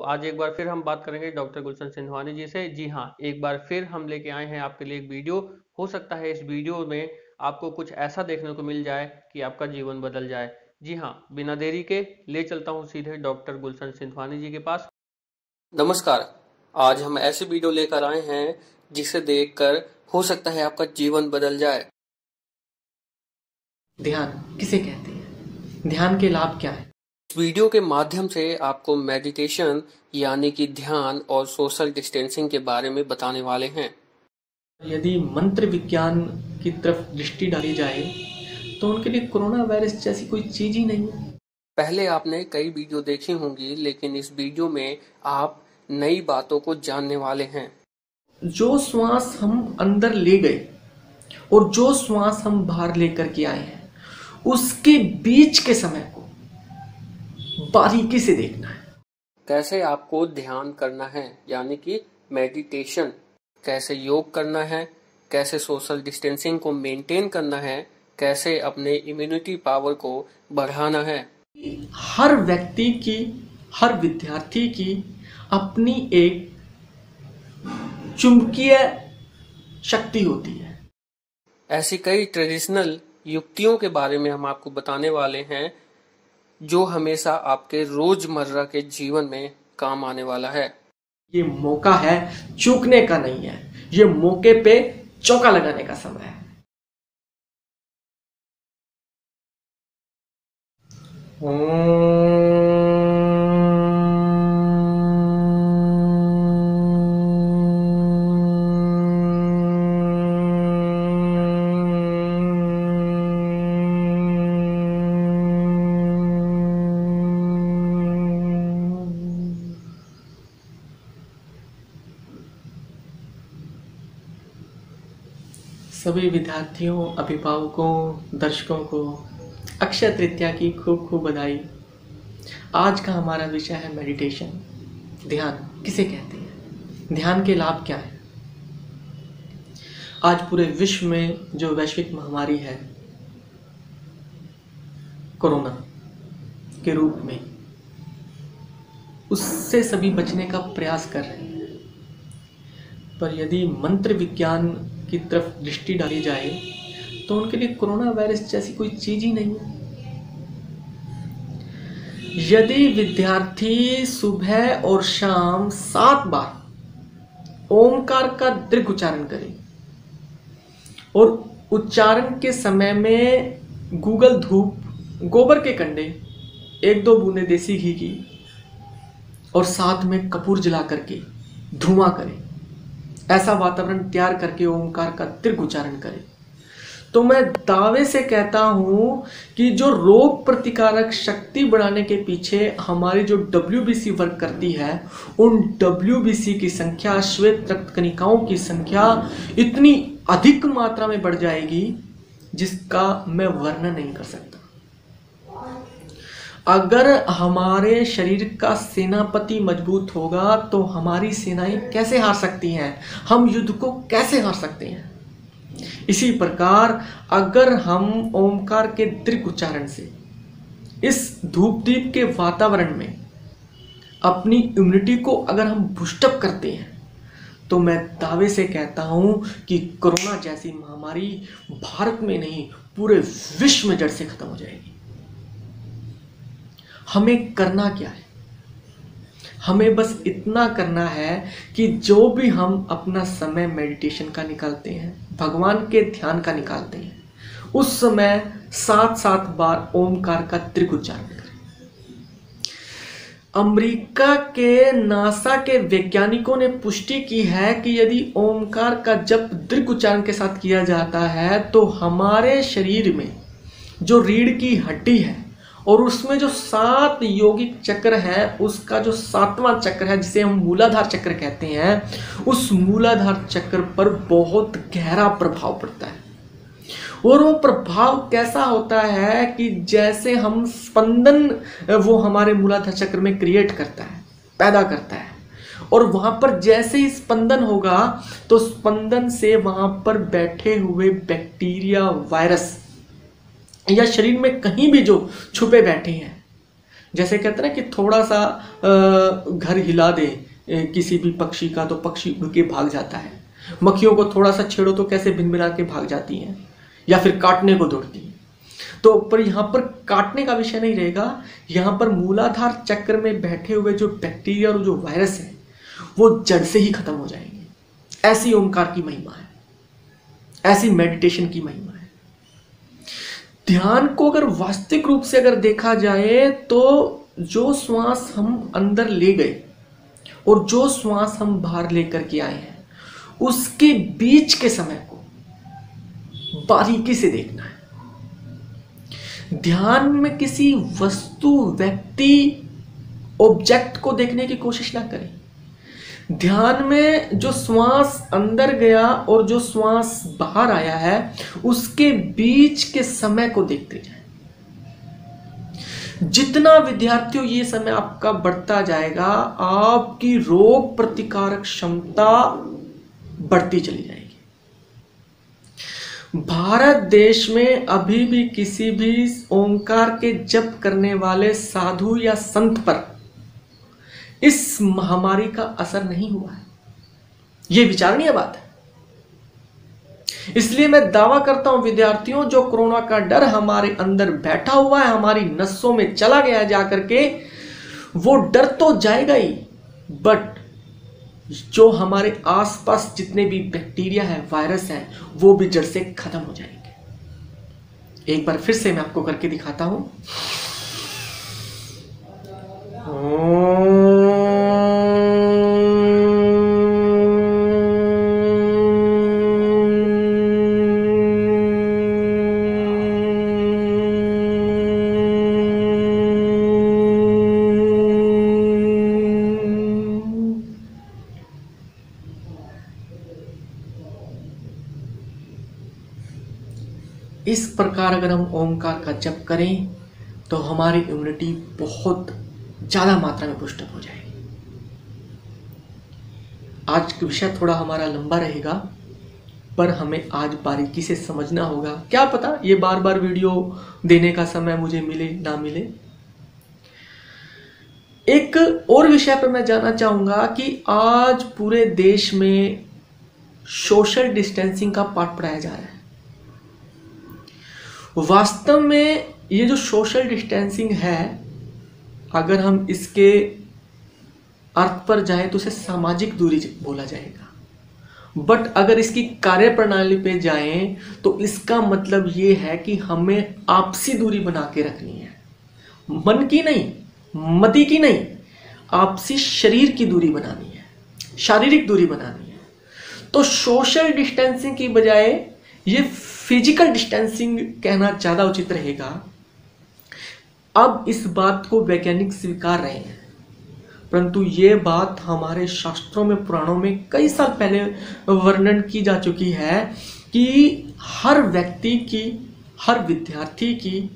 आज एक बार फिर हम बात करेंगे डॉक्टर गुलशन सिंधवानी जी से। जी हाँ, एक बार फिर हम लेके आए हैं आपके लिए एक वीडियो। हो सकता है इस वीडियो में आपको कुछ ऐसा देखने को मिल जाए कि आपका जीवन बदल जाए। जी हाँ, बिना देरी के ले चलता हूँ सीधे डॉक्टर गुलशन सिंधवानी जी के पास। नमस्कार, आज हम ऐसे वीडियो लेकर आए हैं जिसे देखकर हो सकता है आपका जीवन बदल जाए। ध्यान किसे कहते हैं? ध्यान के लाभ क्या है? इस वीडियो के माध्यम से आपको मेडिटेशन यानी कि ध्यान और सोशल डिस्टेंसिंग के बारे में बताने वाले हैं। यदि मंत्र विज्ञान की तरफ दृष्टि डाली जाए तो उनके लिए कोरोना वायरस जैसी कोई चीज ही नहीं है। पहले आपने कई वीडियो देखी होंगी, लेकिन इस वीडियो में आप नई बातों को जानने वाले हैं। जो श्वास हम अंदर ले गए और जो श्वास हम बाहर लेकर के आए हैं, उसके बीच के समय को बारीकी से देखना है। कैसे आपको ध्यान करना है यानी कि मेडिटेशन, कैसे योग करना है, कैसे सोशल डिस्टेंसिंग को मेंटेन करना है, कैसे अपने इम्यूनिटी पावर को बढ़ाना है। हर व्यक्ति की, हर विद्यार्थी की अपनी एक चुंबकीय शक्ति होती है। ऐसी कई ट्रेडिशनल युक्तियों के बारे में हम आपको बताने वाले हैं जो हमेशा आपके रोजमर्रा के जीवन में काम आने वाला है। ये मौका है, चूकने का नहीं है। ये मौके पे चौका लगाने का समय है। सभी विद्यार्थियों, अभिभावकों, दर्शकों को अक्षय तृतीया की खूब खूब बधाई। आज का हमारा विषय है मेडिटेशन। ध्यान किसे कहते हैं? ध्यान के लाभ क्या है? आज पूरे विश्व में जो वैश्विक महामारी है कोरोना के रूप में, उससे सभी बचने का प्रयास कर रहे हैं। पर यदि मंत्र विज्ञान की तरफ दृष्टि डाली जाए तो उनके लिए कोरोना वायरस जैसी कोई चीज ही नहीं है। यदि विद्यार्थी सुबह और शाम 7 बार ओमकार का दीर्घ उच्चारण करे और उच्चारण के समय में गूगल धूप, गोबर के कंडे, 1-2 बूंदे देसी घी की और साथ में कपूर जला करके धुआं करे, ऐसा वातावरण तैयार करके ओमकार का दीर्घ उच्चारण करे, तो मैं दावे से कहता हूं कि जो रोग प्रतिकारक शक्ति बढ़ाने के पीछे हमारी जो WBC वर्क करती है, उन WBC की संख्या, श्वेत रक्त कणिकाओं की संख्या इतनी अधिक मात्रा में बढ़ जाएगी जिसका मैं वर्णन नहीं कर सकता। अगर हमारे शरीर का सेनापति मजबूत होगा तो हमारी सेनाएं कैसे हार सकती हैं? हम युद्ध को कैसे हार सकते हैं? इसी प्रकार अगर हम ओमकार के दीर्घ उच्चारण से इस धूप दीप के वातावरण में अपनी इम्यूनिटी को अगर हम बूस्टअप करते हैं तो मैं दावे से कहता हूं कि कोरोना जैसी महामारी भारत में नहीं, पूरे विश्व में जड़ से खत्म हो जाएगी। हमें करना क्या है? हमें बस इतना करना है कि जो भी हम अपना समय मेडिटेशन का निकालते हैं, भगवान के ध्यान का निकालते हैं, उस समय 7-7 बार ओमकार का दीर्घ उच्चारण करें। अमेरिका के नासा के वैज्ञानिकों ने पुष्टि की है कि यदि ओमकार का जप दीर्घ उच्चारण के साथ किया जाता है तो हमारे शरीर में जो रीढ़ की हड्डी है और उसमें जो 7 यौगिक चक्र है, उसका जो 7वां चक्र है जिसे हम मूलाधार चक्र कहते हैं, उस मूलाधार चक्र पर बहुत गहरा प्रभाव पड़ता है। और वो प्रभाव कैसा होता है कि जैसे हम स्पंदन वो हमारे मूलाधार चक्र में क्रिएट करता है, पैदा करता है, और वहां पर जैसे ही स्पंदन होगा तो स्पंदन से वहां पर बैठे हुए बैक्टीरिया, वायरस या शरीर में कहीं भी जो छुपे बैठे हैं, जैसे कहते हैं ना कि थोड़ा सा घर हिला दे किसी भी पक्षी का तो पक्षी उड़ के भाग जाता है। मक्खियों को थोड़ा सा छेड़ो तो कैसे भिनभिना के भाग जाती हैं, या फिर काटने को दौड़ती हैं। तो पर यहाँ पर काटने का विषय नहीं रहेगा, यहाँ पर मूलाधार चक्र में बैठे हुए जो बैक्टीरिया और जो वायरस है वो जड़ से ही खत्म हो जाएंगे। ऐसी ओंकार की महिमा है, ऐसी मेडिटेशन की महिमा है। ध्यान को अगर वास्तविक रूप से अगर देखा जाए तो जो श्वास हम अंदर ले गए और जो श्वास हम बाहर लेकर के आए हैं उसके बीच के समय को बारीकी से देखना है। ध्यान में किसी वस्तु, व्यक्ति, ऑब्जेक्ट को देखने की कोशिश ना करें। ध्यान में जो श्वास अंदर गया और जो श्वास बाहर आया है उसके बीच के समय को देखते जाएं। जितना विद्यार्थियों ये समय आपका बढ़ता जाएगा, आपकी रोग प्रतिकारक क्षमता बढ़ती चली जाएगी। भारत देश में अभी भी किसी भी ओंकार के जप करने वाले साधु या संत पर इस महामारी का असर नहीं हुआ है। यह विचारणीय बात है। इसलिए मैं दावा करता हूं विद्यार्थियों, जो कोरोना का डर हमारे अंदर बैठा हुआ है, हमारी नसों में चला गया जाकर के, वो डर तो जाएगा ही, बट जो हमारे आसपास जितने भी बैक्टीरिया है, वायरस है, वो भी जड़ से खत्म हो जाएंगे। एक बार फिर से मैं आपको करके दिखाता हूं। इस प्रकार अगर हम ओंकार का जप करें तो हमारी इम्यूनिटी बहुत ज़्यादा मात्रा में पुष्ट हो जाएगी। आज का विषय थोड़ा हमारा लंबा रहेगा, पर हमें आज बारीकी से समझना होगा। क्या पता ये बार बार वीडियो देने का समय मुझे मिले ना मिले। एक और विषय पर मैं जानना चाहूँगा कि आज पूरे देश में सोशल डिस्टेंसिंग का पाठ पढ़ाया जा रहा है। वास्तव में ये जो सोशल डिस्टेंसिंग है, अगर हम इसके अर्थ पर जाएं तो उसे सामाजिक दूरी बोला जाएगा। बट अगर इसकी कार्य प्रणाली पे जाएं तो इसका मतलब ये है कि हमें आपसी दूरी बना के रखनी है। मन की नहीं, मति की नहीं, आपसी शरीर की दूरी बनानी है, शारीरिक दूरी बनानी है। तो सोशल डिस्टेंसिंग की बजाय ये फिजिकल डिस्टेंसिंग कहना ज़्यादा उचित रहेगा। अब इस बात को वैज्ञानिक स्वीकार रहे हैं, परंतु ये बात हमारे शास्त्रों में, पुराणों में कई साल पहले वर्णन की जा चुकी है कि हर व्यक्ति की, हर विद्यार्थी की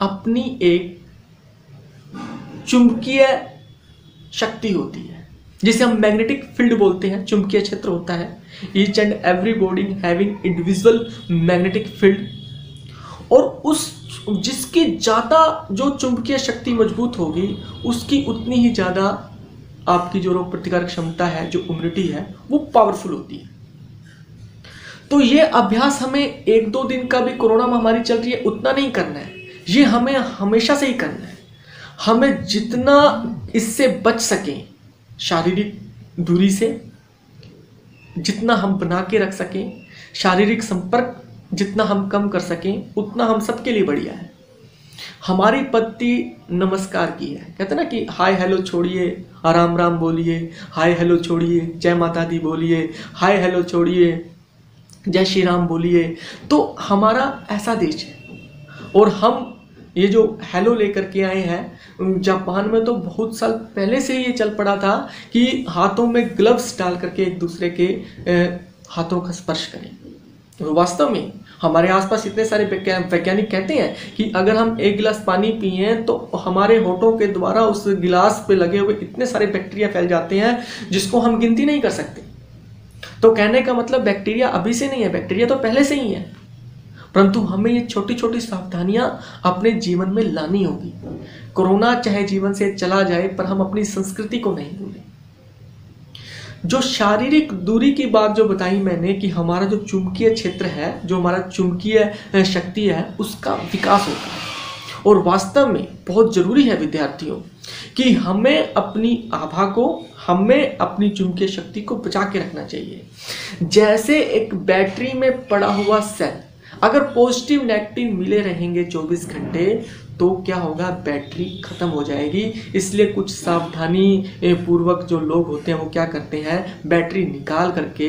अपनी एक चुंबकीय शक्ति होती है, जिसे हम मैग्नेटिक फील्ड बोलते हैं। चुंबकीय क्षेत्र होता है। Each and every body having individual magnetic field, और उस जिसकी ज़्यादा जो चुंबकीय शक्ति मजबूत होगी उसकी उतनी ही ज़्यादा आपकी जो रोग प्रतिकारक क्षमता है, जो इम्यूनिटी है, वो पावरफुल होती है। तो ये अभ्यास हमें 1-2 दिन का भी कोरोना महामारी चल रही है उतना नहीं करना है, ये हमें हमेशा से ही करना है। हमें जितना इससे बच सकें, शारीरिक दूरी से जितना हम बना के रख सकें, शारीरिक संपर्क जितना हम कम कर सकें, उतना हम सबके लिए बढ़िया है। हमारी पद्धति नमस्कार की है। कहते हैं ना कि हाय हेलो छोड़िए, राम राम बोलिए, हाय हेलो छोड़िए, जय माता दी बोलिए, हाय हेलो छोड़िए, जय श्री राम बोलिए। तो हमारा ऐसा देश है। और हम ये जो हेलो लेकर के आए हैं, जापान में तो बहुत साल पहले से ये चल पड़ा था कि हाथों में ग्लव्स डाल करके एक दूसरे के हाथों का स्पर्श करें। वास्तव में हमारे आसपास इतने सारे वैज्ञानिक कहते हैं कि अगर हम एक गिलास पानी पिए तो हमारे होठों के द्वारा उस गिलास पे लगे हुए इतने सारे बैक्टीरिया फैल जाते हैं जिसको हम गिनती नहीं कर सकते। तो कहने का मतलब बैक्टीरिया अभी से नहीं है, बैक्टीरिया तो पहले से ही है, परंतु हमें ये छोटी छोटी सावधानियां अपने जीवन में लानी होगी। कोरोना चाहे जीवन से चला जाए पर हम अपनी संस्कृति को नहीं भूलें। जो शारीरिक दूरी की बात जो बताई मैंने कि हमारा जो चुंबकीय क्षेत्र है, जो हमारा चुंबकीय शक्ति है, उसका विकास होता है। और वास्तव में बहुत जरूरी है विद्यार्थियों कि हमें अपनी आभा को, हमें अपनी चुंबकीय शक्ति को बचा के रखना चाहिए। जैसे एक बैटरी में पड़ा हुआ सेल अगर पॉजिटिव नेगेटिव मिले रहेंगे 24 घंटे तो क्या होगा, बैटरी खत्म हो जाएगी। इसलिए कुछ सावधानी पूर्वक जो लोग होते हैं वो क्या करते हैं, बैटरी निकाल करके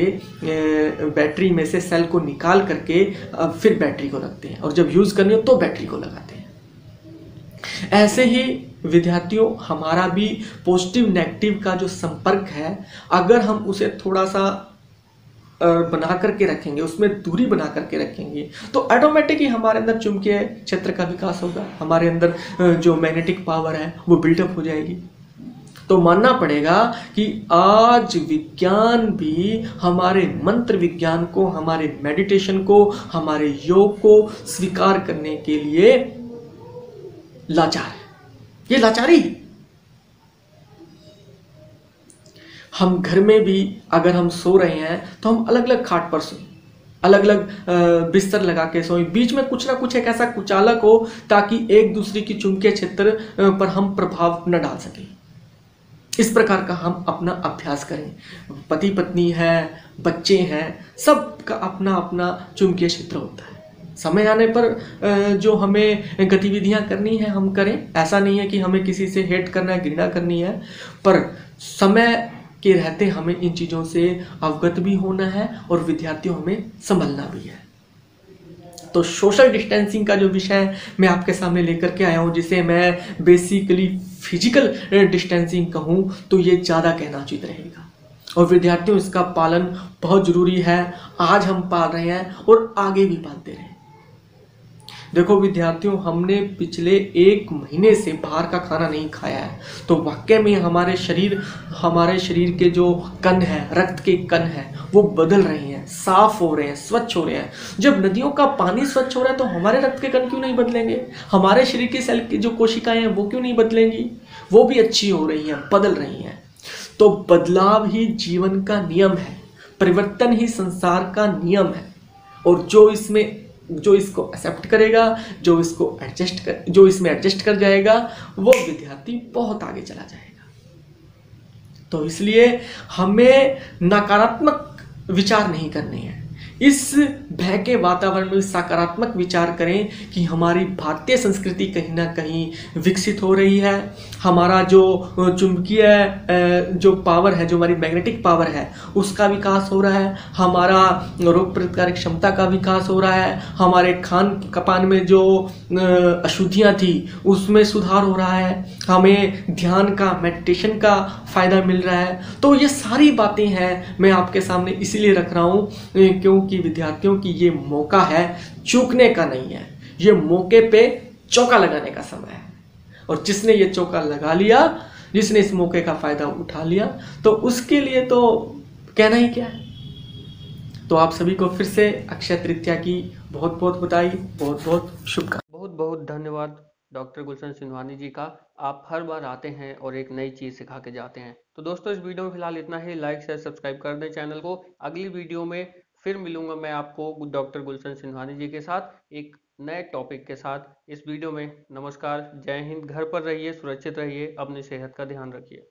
बैटरी में से सेल को निकाल करके फिर बैटरी को रखते हैं, और जब यूज करनी हो तो बैटरी को लगाते हैं। ऐसे ही विद्यार्थियों, हमारा भी पॉजिटिव नेगेटिव का जो संपर्क है, अगर हम उसे थोड़ा सा बना करके रखेंगे, उसमें दूरी बना करके रखेंगे, तो ऑटोमेटिक ही हमारे अंदर चुंबकीय क्षेत्र का विकास होगा, हमारे अंदर जो मैग्नेटिक पावर है वो बिल्डअप हो जाएगी। तो मानना पड़ेगा कि आज विज्ञान भी हमारे मंत्र विज्ञान को, हमारे मेडिटेशन को, हमारे योग को स्वीकार करने के लिए लाचार है। ये लाचारी है। हम घर में भी अगर हम सो रहे हैं तो हम अलग अलग खाट पर सोएं, अलग अलग बिस्तर लगा के सोएं, बीच में कुछ ना कुछ एक ऐसा कुचालक हो ताकि एक दूसरे की चुंबकीय क्षेत्र पर हम प्रभाव न डाल सकें। इस प्रकार का हम अपना अभ्यास करें। पति पत्नी है, बच्चे हैं, सबका अपना अपना चुंबकीय क्षेत्र होता है। समय आने पर जो हमें गतिविधियां करनी है हम करें, ऐसा नहीं है कि हमें किसी से हेट करना है, घृणा करनी है, पर समय के रहते हमें इन चीज़ों से अवगत भी होना है और विद्यार्थियों हमें संभलना भी है। तो सोशल डिस्टेंसिंग का जो विषय मैं आपके सामने लेकर के आया हूँ, जिसे मैं बेसिकली फिजिकल डिस्टेंसिंग कहूँ, तो ये ज़्यादा कहना उचित रहेगा। और विद्यार्थियों, इसका पालन बहुत जरूरी है। आज हम पाल रहे हैं और आगे भी पालते रहें। देखो विद्यार्थियों, हमने पिछले 1 महीने से बाहर का खाना नहीं खाया है, तो वाकई में हमारे शरीर के जो कण है, रक्त के कण है, वो बदल रहे हैं, साफ हो रहे हैं, स्वच्छ हो रहे हैं। जब नदियों का पानी स्वच्छ हो रहा है तो हमारे रक्त के कण क्यों नहीं बदलेंगे? हमारे शरीर की सेल की जो कोशिकाएं हैं वो क्यों नहीं बदलेंगी? वो भी अच्छी हो रही हैं, बदल रही हैं। तो बदलाव ही जीवन का नियम है, परिवर्तन ही संसार का नियम है। और जो इसको एक्सेप्ट करेगा, जो इसमें एडजस्ट कर जाएगा, वो विद्यार्थी बहुत आगे चला जाएगा। तो इसलिए हमें नकारात्मक विचार नहीं करने हैं। इस भय के वातावरण में सकारात्मक विचार करें कि हमारी भारतीय संस्कृति कहीं ना कहीं विकसित हो रही है। हमारा जो चुंबकीय जो पावर है, जो हमारी मैग्नेटिक पावर है, उसका विकास हो रहा है। हमारा रोग प्रतिकारक क्षमता का विकास हो रहा है। हमारे खान पान में जो अशुद्धियाँ थी उसमें सुधार हो रहा है। हमें ध्यान का, मेडिटेशन का फायदा मिल रहा है। तो ये सारी बातें हैं, मैं आपके सामने इसीलिए रख रहा हूँ क्योंकि विद्यार्थियों की ये मौका है, चूकने का नहीं है। ये मौके पे चौका लगाने का समय है। और जिसने ये चौका लगा लिया, जिसने इस मौके का फायदा उठा लिया, तो उसके लिए तो कहना ही क्या है। तो आप सभी को फिर से अक्षय तृतीया की बहुत बहुत बधाई, बहुत बहुत शुभकामनाएं। बहुत बहुत धन्यवाद डॉक्टर गुलशन सिंधवानी जी का। आप हर बार आते हैं और एक नई चीज़ सिखा के जाते हैं। तो दोस्तों, इस वीडियो में फिलहाल इतना ही। लाइक शेयर सब्सक्राइब कर दें चैनल को। अगली वीडियो में फिर मिलूंगा मैं आपको डॉक्टर गुलशन सिंधवानी जी के साथ एक नए टॉपिक के साथ। इस वीडियो में नमस्कार, जय हिंद। घर पर रहिए, सुरक्षित रहिए, अपनी सेहत का ध्यान रखिए।